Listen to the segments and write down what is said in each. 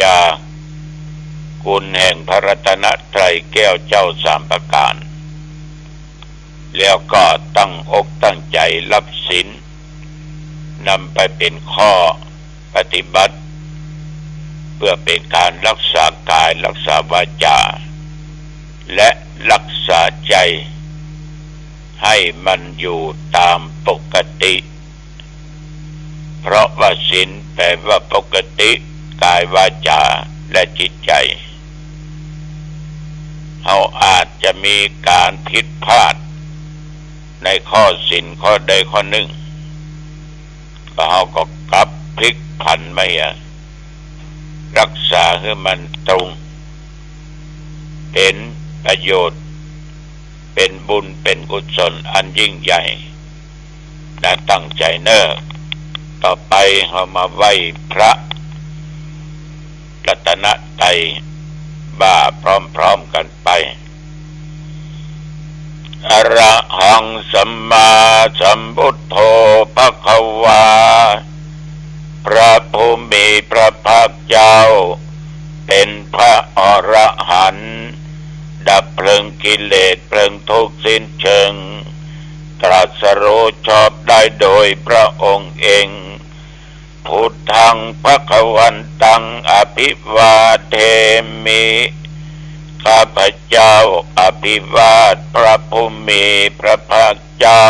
จาคุณแห่งพระรัตนตรัยแก้วเจ้าสามประการแล้วก็ตั้งอกตั้งใจรับศีลนำไปเป็นข้อปฏิบัติเพื่อเป็นการรักษากายรักษาวาจาและรักษาใจให้มันอยู่ตามปกติเพราะว่าศีลแปลว่าปกติกายวาจาและจิตใจเราอาจจะมีการผิดพลาดในข้อศีลข้อใดข้อหนึ่งก็เราก็กลับพลิกผันมารักษาให้มันตรงเป็นประโยชน์เป็นบุญเป็นกุศลอันยิ่งใหญ่และตั้งใจเนอต่อไปเรามาไหว้พระรัตนตรัยบ่าพร้อมๆกันไปอะระหังสัมมาสัมพุทโธภควาพระผู้มีพระภาคเจ้าเป็นพระอรหันต์ดับเพลิงกิเลสเพลิงทุกข์สิ้นเชิงตรัสรู้ชอบได้โดยพระองค์เองพุทธังภควันตังอภิวาเทมิข้าพเจ้าอภิวาทพระผู้มีพระภาคเจ้า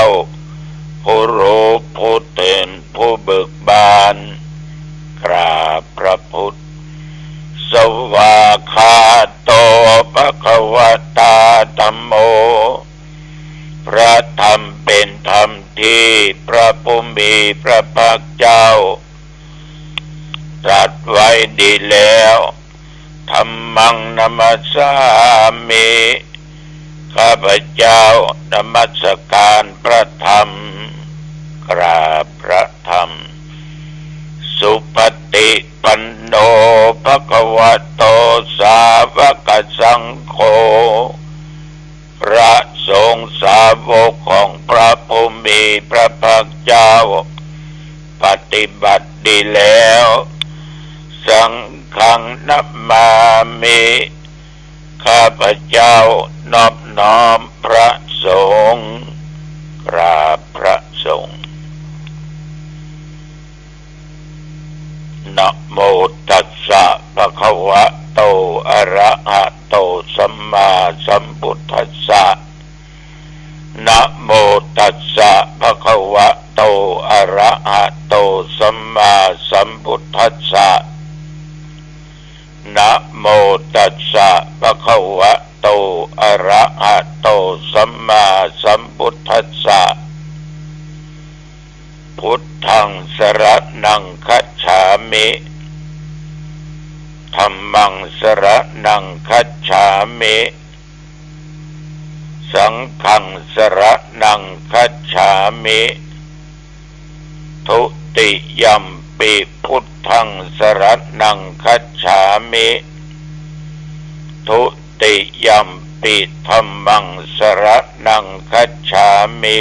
ผู้รู้ผู้ตื่นผู้เบิกบานกราบพระพุทธสวากขาโตภควตาธัมโมพระธรรมเป็นธรรมที่พระผู้มีพระภาคเจ้าตรัสไว้ดีแล้วธัมมังนัมสสามิข้าพเจ้านมัสการพระธรรมกราบพระธรรมสุปฏิปันโนภควโตสาวกสังโฆพระสงฆ์สาวกของพระผู้มีพระภาคเจ้าปฏิบัติดีแล้วสังฆังนัมมามิข้าพเจ้านอบน้อมพระสงฆ์กราบพระสงฆ์นะโมตัสสะภะคะวะโตอะระหะโตสัมมาสัมพุทธัสสะนะโมตัสสะภะคะวะโตอะระหะโตสัมมาสัมพุทธัสสะนะโมตัสสะภะคะวะโตอะระหะโตสัมมาสัมพุทธัสสะพุทธังสรณังคัจฉามิธัมมังสรณังคัจฉามิสังฆังสรณังคัจฉามิทุติยัมปิพุทธังสรณังคัจฉามิทุติยัมปิธัมมังสรณังคัจฉามิ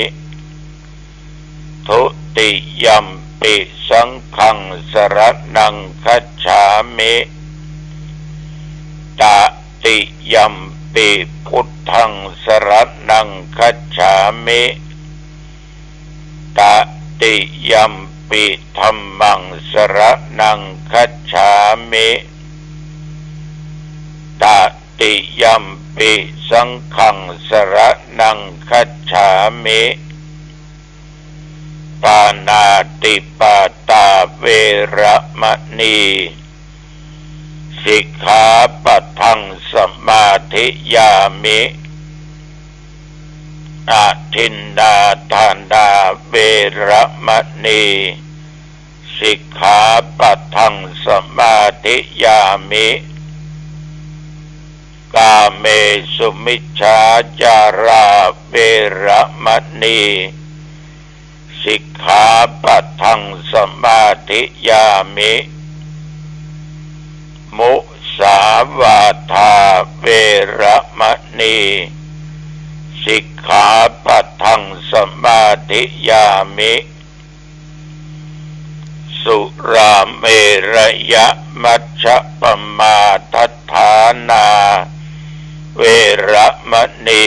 ทุติยัมปิสังฆังสรณังคัจฉามิตติยัมปิพุทธังสรณังคัจฉามิตติยัมปิธัมมังสรณังคัจฉามิตติยัมปิสังฆังสรณังคัจฉามิปานาติปาตาเวระมณีสิกขาปัทังสมาธิยามิอาทินนาทานาเวระมณีสิกขาปัทังสมาธิยามิกาเมสุมิจฉาจาราเวระมณีสิกขาปัทังสมาธิยามิมุสาวาทาเวระมณีสิกขาปัทังสมาธิยามิส สุราเมรยะมัชฌะปมาทัฏฐานาเวระมณี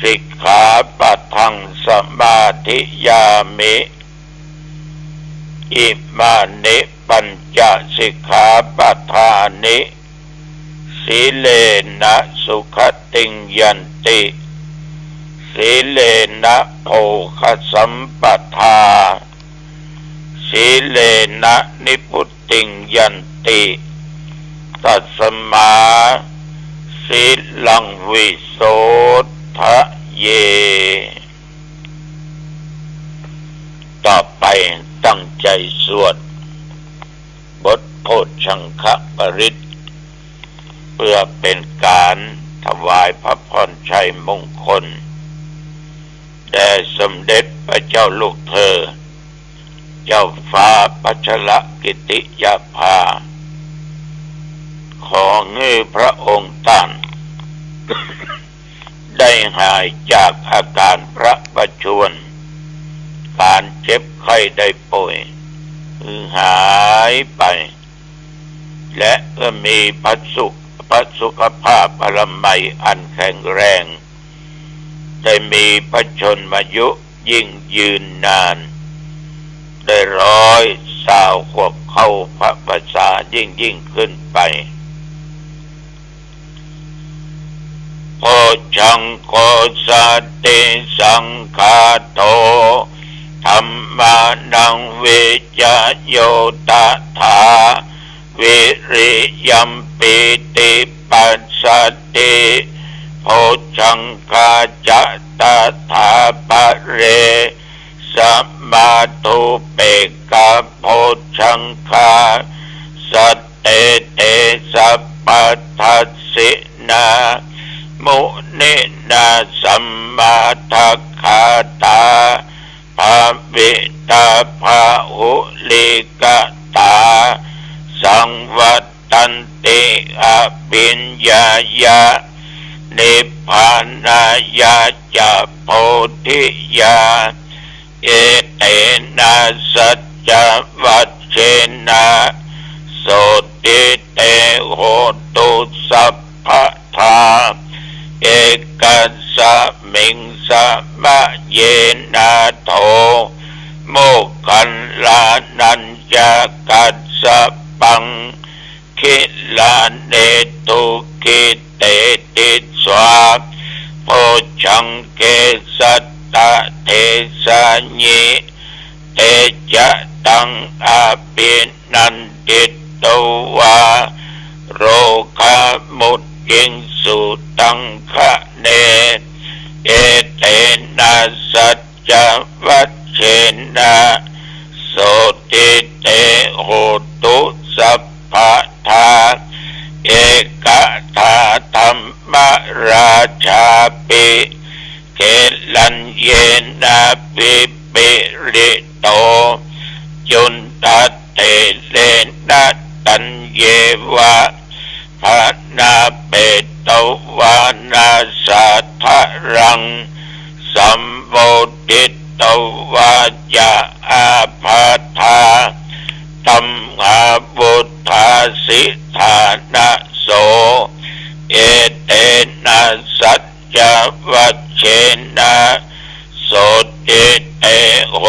สิกขาปะทังสมาธิยามิอิมานิปัญจสิกขาปทานิสีเลนะสุขติงยันติสีเลนะโภคสัมปทาสีเลนะนิพุตติงยันติตัสมาสีลังวิโสทะเยต่อไปตั้งใจสวดบทโพชฌังคปริตเพื่อเป็นการถวายพระพรชัยมงคลแด่สมเด็จพระเจ้าลูกเธอเจ้าฟ้าพัชรกิติยาภาขอเงื้อพระองค์ท่าน ได้หายจากอาการพระประชวรการเจ็บไข้ได้ป่วยหายไปและมีพระสุขภาพอนามัยอันแข็งแรงได้มีพระชนมายุยิ่งยืนนานได้120 ขวบเข้าพระพรรษายิ่งขึ้นไปโพชังโคสติสังฆาโตธัมมานังเวจโยตถาวิริยัมปิติปัสสติโพชังคาจะตถาปะเรสัมมาทุเปกะโพชังคาสัตเตเตสัพพัทธัสสินามุนินาสัมมาทัคคาตาภาวิตาภาหุลิกตาสังวัตตันติอภิญญายะนิพพานายาจะโพธิญาเอเตนะสัจจวัชเชนะโสติเตโหตุสัพพทาเอกัสสะมิงสะมะเยนะโทโมคัลลานัญจกัสสะปังคิลาเนตุกิเตติสวาโพชังเกสัตตะเทสาญิเตจะตังอาปินันติโตวาโรคามุตยิงสุตังคะเนเอเตนะสัจจวัชเชนะโสติเตโหตุสัพพทาเอกทาธัมมราชาปิเกลัญเยนะปิปิริโตจุนตัตเตเลนะตัญเยวะภานาเปโตวานาสัทธรังสัมโพธิโตวาจาอาภาธาธัมมาบุทธาสิธานะโสเอเตนะสัจจวัชเชนะโสติเตโห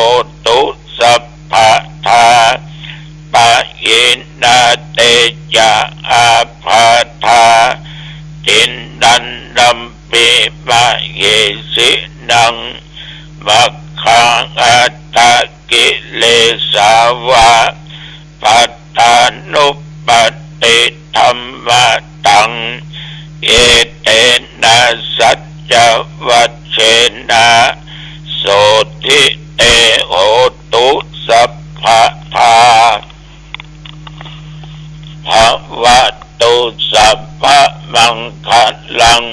ตุสัพพทาปะอินาเตจะอาภาธาตินดันดัมปิมะเยสินังมัคคังอัตตะกิเลสาวะปัตตานุปติธัมมะตังเอเตนะสัจจวัชเชนะโสติเตโหตุสัพพทาภวตุสัพพมังคลัง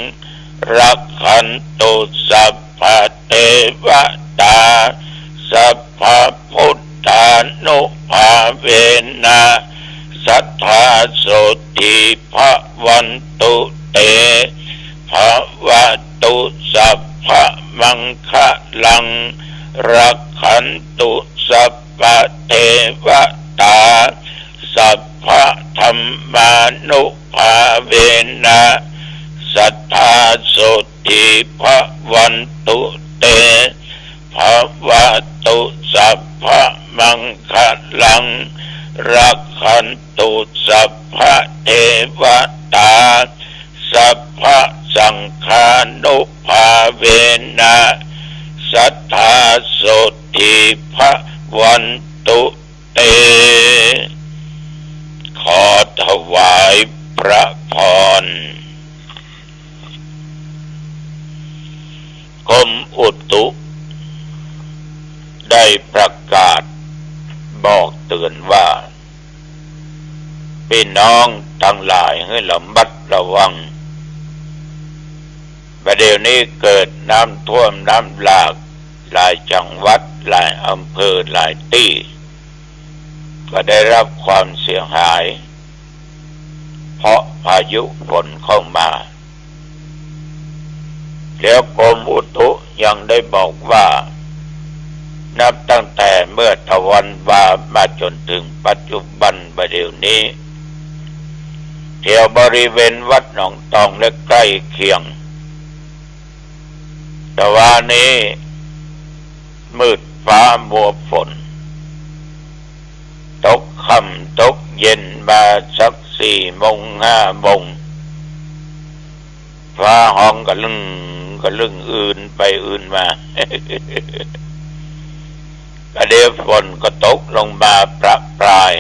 รักขันตุสัพพเทวตาสัพพพุทธานุภาเวนะสัทธาโสติภวันตุเตภวตุสัพพมังคลังรักขันตุสัพพ พะเทวตาสัพพะธัมมานุภาเวนะสัทธาโสติภวันตุเตภวตุสัพพะมังคลังรักขันตุสัพพะเทวตาสัพพะสังฆานุภาเวนะสัทธาโสติภวันตุเตขอถวายพระพรกรมอุตุได้ประกาศบอกเตือนว่าพี่น้องทั้งหลายให้ระมัดระวังประเดี๋ยวนี้เกิดน้ำท่วมน้ำหลากหลายจังหวัดหลายอำเภอหลายที่ก็ได้รับความเสียหายเพราะพายุฝนเข้ามาแล้วกรมอุตุยังได้บอกว่านับตั้งแต่เมื่อตะวันวามาจนถึงปัจจุบันประเดี๋ยวนี้แถวบริเวณวัดหนองตองและใกล้เคียงแต่ว่านี้มืดฟ้ามัวฝนตกค่ำตกเย็นมาสัก4 โมง 5 โมงฟ้าห้องก็ลึงอื่นไปอื่นมาก็เดี๋ยวฝนก็ตกลงมาประปราย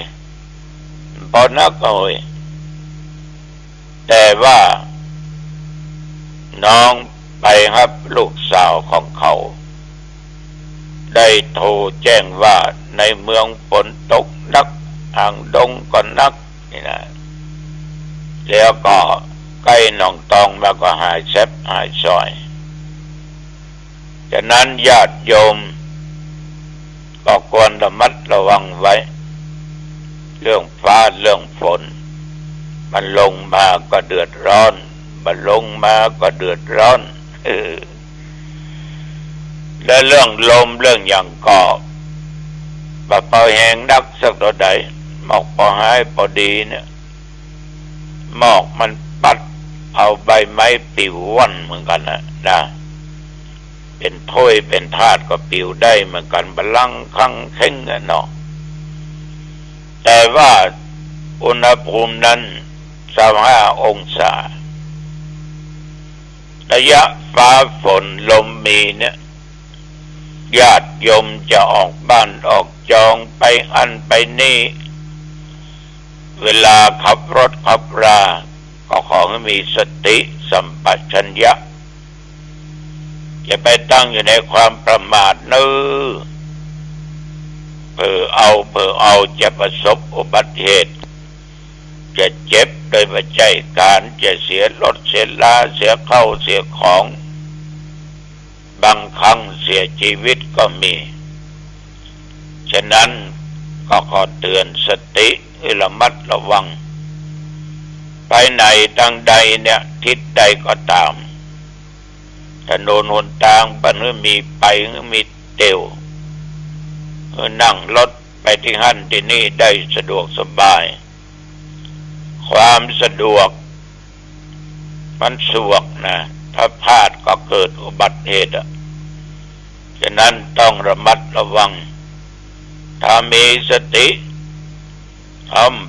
พอนักโอยแต่ว่าน้องไปครับลูกสาวของเขาได้โทรแจ้งว่าในเมืองฝนตกนักอ่างดงก็นักนี่นะแล้วก็ใกล้หนองตองมาก็หายแซบหายซอยฉะนั้นญาติโยมก็ควรระมัดระวังไว้เรื่องฟ้าเรื่องฝนมันลงมาก็เดือดร้อนมันลงมาก็เดือดร้อนและเรื่องลมเรื่องอย่างก่อปะเป่าแหงนักสักตัวใดหมอกพอหายพอดีเนี่ยหมอกมันปัดเอาใบไม้ปิวว่อนเหมือนกันนะเป็นถ้วยเป็นธาตุก็ปิวได้เหมือนกันบลังคังเข่งเนาะแต่ว่าอุณหภูมินั้น25 องศาระยะฟ้าฝนลมมีเนี่ยญาติโยมจะออกบ้านออกจองไปอันไปนี่เวลาขับรถขับราก็ขอให้มีสติสัมปชัญญะอย่าไปตั้งอยู่ในความประมาทเเผลอเอาจะประสบอุบัติเหตุจะเจ็บโดยปัจจัยการจะเสียรถเสียลาเสียเข้าเสียของบางครั้งเสียชีวิตก็มีฉะนั้นก็ขอเตือนสติให้ระมัดระวังไปไหนทางใดเนี่ยทิศใดก็ตามถนนหนทางบันมีไปมีเตียวนั่งรถไปที่หั่นที่นี่ได้สะดวกสบายความสะดวกมันสะดวกนะถ้าพลาดก็เกิดอุบัติเหตุฉะนั้นต้องระมัดระวังถ้ามีสติ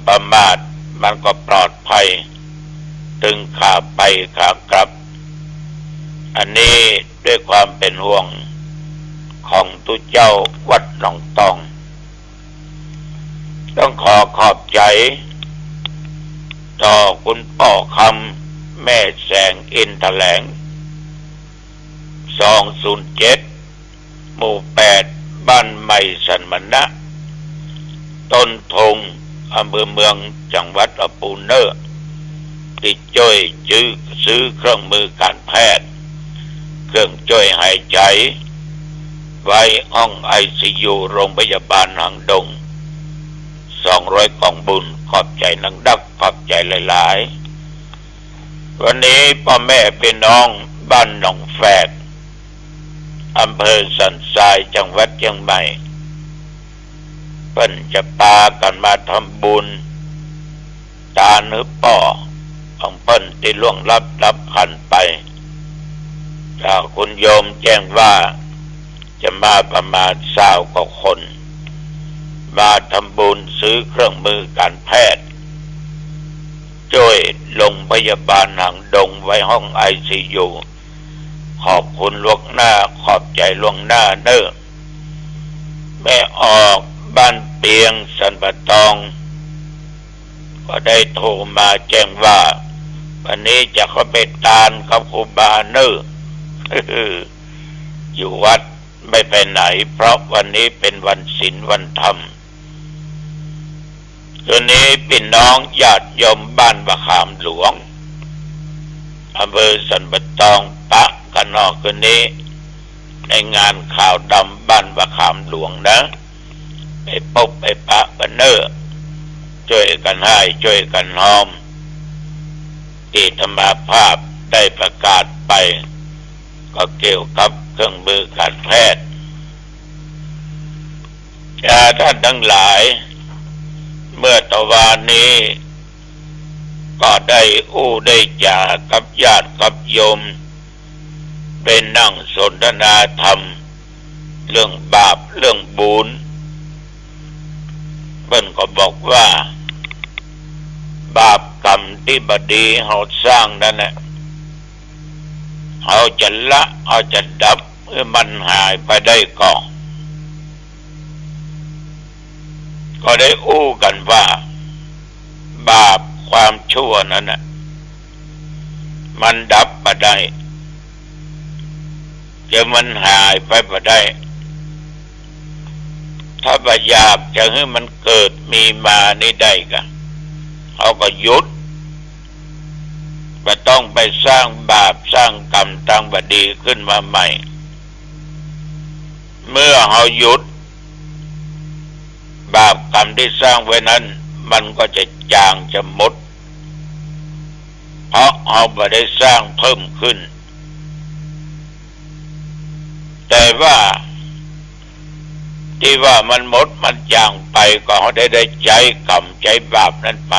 ประมาทมันก็ปลอดภัยถึงขาไปขากลับอันนี้ด้วยความเป็นห่วงของตุเจ้าวัดหนองตองต้องขอบใจต่อคุณพ่อคำแม่แสงอินแถลง207 หมู่ 8 บ้านใหม่สันมณะต้นธงอำเภอเมืองจังหวัดปูเนอร์ที่ช่วยซื้อเครื่องมือการแพทย์เครื่องช่วยหายใจไว้ห้องICUโรงพยาบาลหางดง200 กล่องบุญขอบใจนักดักขอบใจหลายๆวันนี้พ่อแม่พี่น้องบ้านหนองแฝกอำเภอสันทรายจังหวัดเชียงใหม่ พิ่นจะพากันมาทำบุญตาหรือป่อของเพิ่นที่ล่วงรับขันไปจากคุณโยมแจ้งว่าจะมาประมาณ20 กว่าคนมาทำบุญซื้อเครื่องมือการแพทย์ช่วยโรงพยาบาลหางดงไว้ห้อง ICU ขอบคุณล่วงหน้าขอบใจล่วงหน้าเน้อแม่ออกบ้านเปียงสันปะตองก็ได้โทรมาแจ้งว่าวันนี้จะเข้าไปตานกับครูบาเน้อ อยู่วัดไม่ไปไหนเพราะวันนี้เป็นวันศีลวันธรรมคืนนี้พี่น้องญาติโยมบ้านมะขามหลวงอำเภอสันปะตองปะกันนอกคืนนี้ในงานข่าวดำบ้านมะขามหลวงนะไปพบไปปะกันเน้อช่วยกันให้ช่วยกันหอมที่ธรรมาภาพได้ประกาศไปก็เกี่ยวกับเครื่องมือการแพทย์ท่านทั้งหลายเมื่อตะวันนี้ก็ได้ได้จากับญาติกับโยมเป็นนั่งสนทนาธรรมเรื่องบาปเรื่องบุญเพิ่นก็บอกว่าบาปกรรมที่บดีเขาสร้างนั่นแหละเขาจะละเขาจะดับเมื่อมันหายไปได้ก่อนก็ได้กันว่าบาปความชั่วนั้นน่ะมันดับมาได้จะมันหายไปมาได้ถ้าบาปหยาบจะให้มันเกิดมีมานี่ได้กันเขาก็หยุดไม่ต้องไปสร้างบาปสร้างกรรมทางบดีขึ้นมาใหม่เมื่อเขาหยุดบาปกรรมที่สร้างไว้นั้นมันก็จะจางจะหมดเพราะเขาไม่ได้สร้างเพิ่มขึ้นแต่ว่าที่ว่ามันหมดมันจางไปก็เขาได้ใจกรรมใจบาปนั้นไป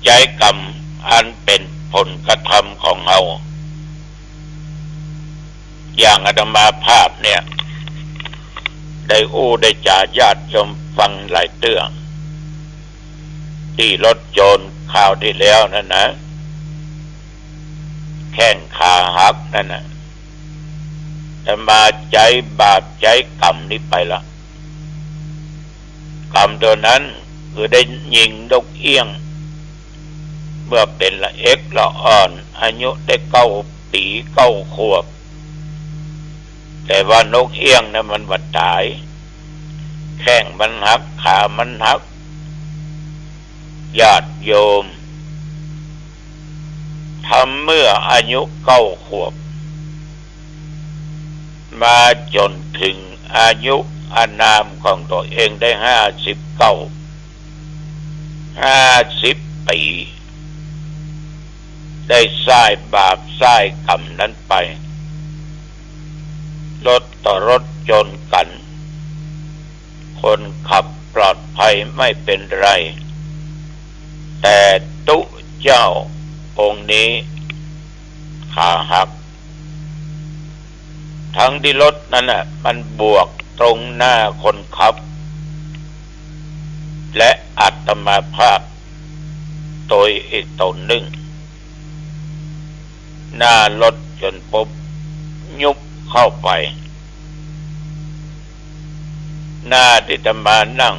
ใจกรรมอันเป็นผลกระทำของเราอย่างอาตมาภาพเนี่ยได้ได้จ่าญาติโยมฟังหลายเรื่องที่รถโจรข่าวที่แล้วนั่นนะแข้งขาหักนั่นนะแต่มาใจบาปใจกรรมนี้ไปละกรรมตัวนั้นคือได้ยิงนกเอี้ยงเมื่อเป็นละเอ็กละอ่อนอายุได้9 ปี9 ขวบแต่ว่านกเอี้ยงนั้นมันตายแข้งมันหักขามันหักญาติโยมทำเมื่ออายุ9 ขวบมาจนถึงอายุอานามของตัวเองได้50 ปีได้สร้างบาปสร้างกรรมนั้นไปรถต่อรถชนกันคนขับปลอดภัยไม่เป็นไรแต่ตุเจ้าองค์นี้ขาหักทั้งที่รถนั้นน่ะมันบวกตรงหน้าคนขับและอาตมาภาพตัวอีกตนหนึ่งหน้ารถจนปุ๊บยุบเข้าไปหน้าที่จะมานั่ง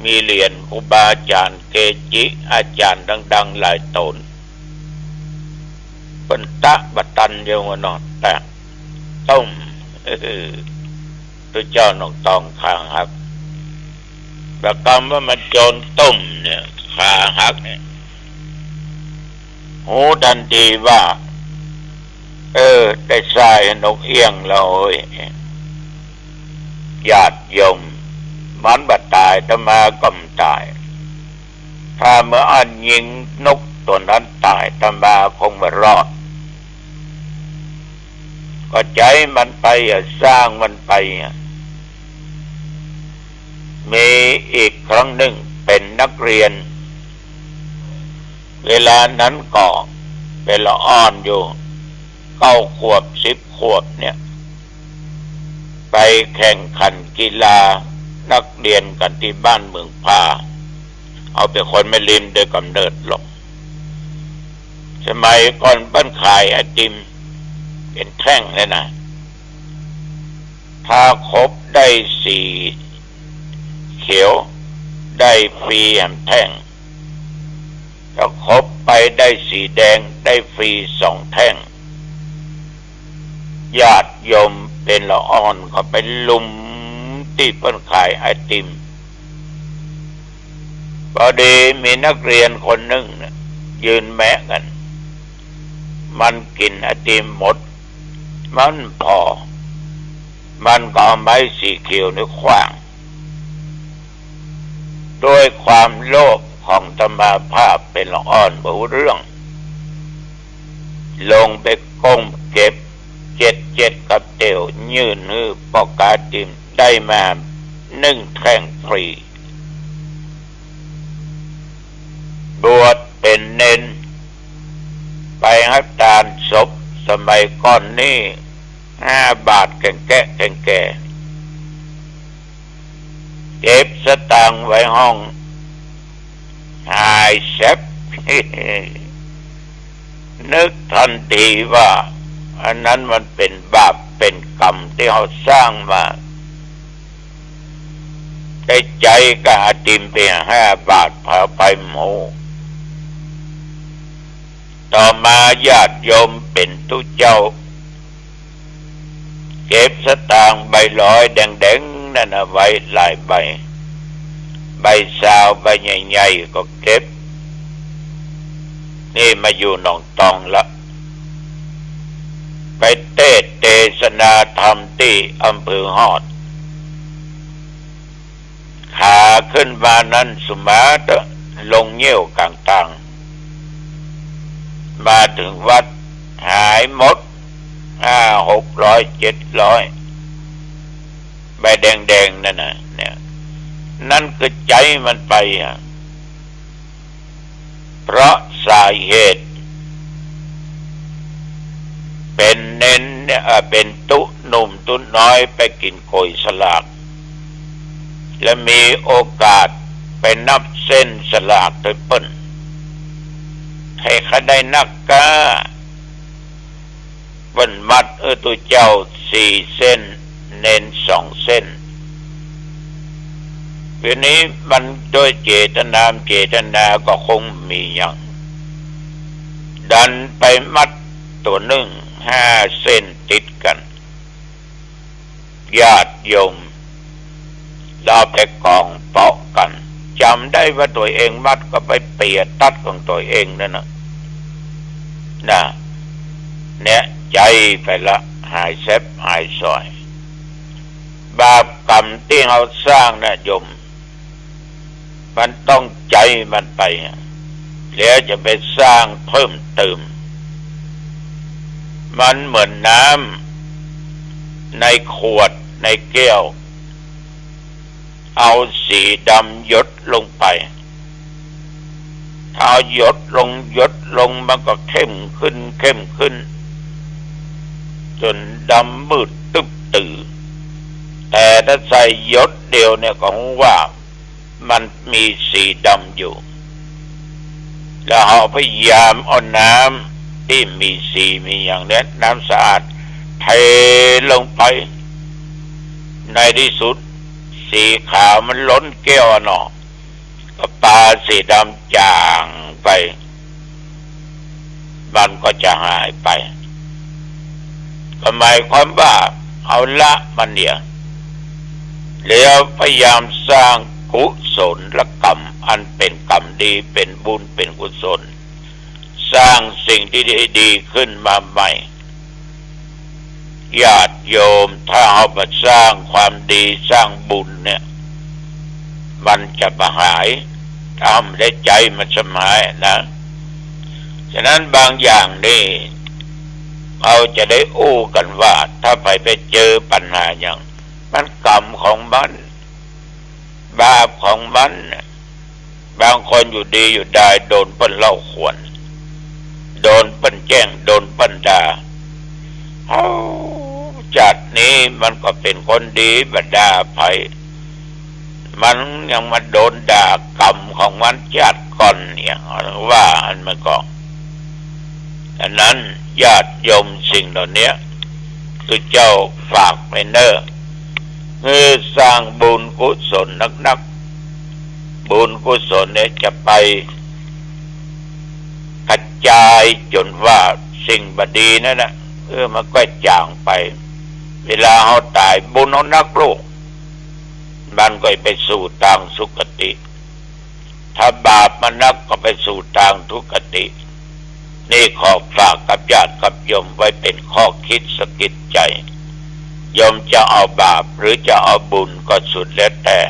มีเหรียญครูบาอาจารย์เกจิอาจารย์ดังๆหลายตนเป็นตะบัตันเดียวกันนอนแต่ต้มตัวเจ้านกตองขาหักประกรรมว่ามันโจรต้มเนี่ยขาหักเนี่ยหูทันทีว่าได้ทรายนกเอี้ยงเลยญาติโยมมันบัดตายถ้ามากำตายถ้าเมื่ออันยิงนกตัวนั้นตายถ้ามาคงไม่รอดก็ใจมันไปสร้างมันไป มีอีกครั้งหนึ่งเป็นนักเรียนเวลานั้นก็เป็นละอ่อนอยู่9 ขวบ10 ขวบเนี่ยไปแข่งขันกีฬานักเรียนกันที่บ้านเมืองพาเอาเป็นคนไม่ลิมโดยกำเนิดหรอกสมัยก่อนบ้านขายไอติมเป็นแท่งเลยนะถ้าครบได้4 เขียวได้ฟรีแท่งถ้าครบไปได้4 แดงได้ฟรี2 แท่งญาติโยมเป็นละอ่อนเขาไปลุมที่เปิ้นขายไอติมพอดีมีนักเรียนคนหนึ่งยืนแมะกันมันกินไอติมหมดมันพอมันก็เอาไม้สีเขียวนี่ขว้างด้วยความโลภของตมาภาพเป็นละอ่อนบ่รู้เรื่องลงไปก้มเก็บเจ็ดกับเตียวยื่นมือปอกกาติมได้มา1 แท่งฟรีบวชเป็นเน้นไปให้ทานศพสมัยก่อนนี่5 บาทแก่เก็บสตางค์ไว้ห้องหายแซบ นึกทันทีว่าอันนั้นมันเป็นบาปเป็นกรรมที่เขาสร้างมาได้ใจก็อาติมไป5 บาทพาไปหมูต่อมาญาติโยมเป็นทุเจ้าเก็บสตางค์ใบ100แดงๆนั่นเอาไว้หลายใบซาวใบใหญ่ๆก็เก็บนี่มาอยู่หนองตองละไปเทศนาธรรมที่อำเภอฮอดขาขึ้นมานั้นสุมาตะลงเงี้ยวกลางตังมาถึงวัดหายหมด500 600 ใบแดงๆนั่นน่ะเนี่ยนั่นคือใจมันไปเพราะสาเหตุเป็นเน้นเนี่ยเป็นตุหนุ่มตุน้อยไปกินโกยสลากและมีโอกาสไปนับเส้นสลากโดยเปิ้นให้เขาได้นักกาเปิ้นมัดตัวเจ้า4 เส้นเน้น2 เส้นทีนี้มันโดยเจตนาก็คงมีอย่างดันไปมัดตัวหนึ่ง5 เส้นติดกันญาติโยมเราไปกองเปาะกันจำได้ว่าตัวเองมัดก็ไปเปียตัดของตัวเองนั่นนะเนี่ยใจไปละหายแซบหายซอยบาปกรรมที่เราสร้างนะโยมมันต้องใจมันไปแล้วจะไปสร้างเพิ่มเติมมันเหมือนน้ำในขวดในแก้วเอาสีดำหยดลงไปถ้าหยดลงมันก็เข้มขึ้นจนดำมืดตึ๊บตื่อแต่ถ้าใส่หยดเดียวเนี่ยก็ว่ามันมีสีดำอยู่แล้วเราพยายามเอาน้ำที่มีสีมีอย่างนี้น้ำสะอาดเทลงไปในที่สุดสีขาวมันล้นแก้วเนาะก็ปาสีดำจางไปมันก็จะหายไปก็หมายความว่าเอาละมันเนี่ยแล้วพยายามสร้างกุศลกรรมอันเป็นกรรมดีเป็นบุญเป็นกุศลสร้างสิ่งที่ดีขึ้นมาใหม่ญาติโยมถ้าเอามาสร้างความดีสร้างบุญเนี่ยมันจะมาหายทำได้ใจมันสมายนะฉะนั้นบางอย่างนี่เราจะได้อู้กันว่าถ้าไปเจอปัญหาอย่างมันกรรมของมัน บาปของมันบางคนอยู่ดีอยู่ได้โดนเปิ้นเล่าขวนโดนเปิ้นแจ้งโดนเปิ้นด่าจัดนี้มันก็เป็นคนดีบรรดาภัยมันยังมาโดนด่ากรรมของมันจัดก่อนเนี่ยว่าอันมันก็อันนั้นญาติโยมสิ่งเหล่านี้คือเจ้าฝากไปเนอะคือสร้างบุญกุศลนักๆบุญกุศลเนี่ยจะไปกระจายจนว่าสิ่งบดีนั่นนะมันก็จางไปเวลาเขาตายบุญเขานักโลกมันก็ไปสู่ทางสุคติถ้าบาปมันนักก็ไปสู่ทางทุกตินี่ขอฝากกับญาติกับโยมไว้เป็นข้อคิดสะกิดใจโยมจะเอาบาปหรือจะเอาบุญก็สุดแล้วแต่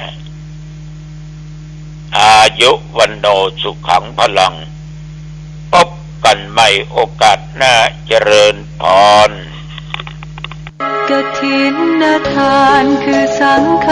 อายุวันโนสุขังพลังพบกันใหม่โอกาสหน้าเจริญพรกฐินทานคือสังฆ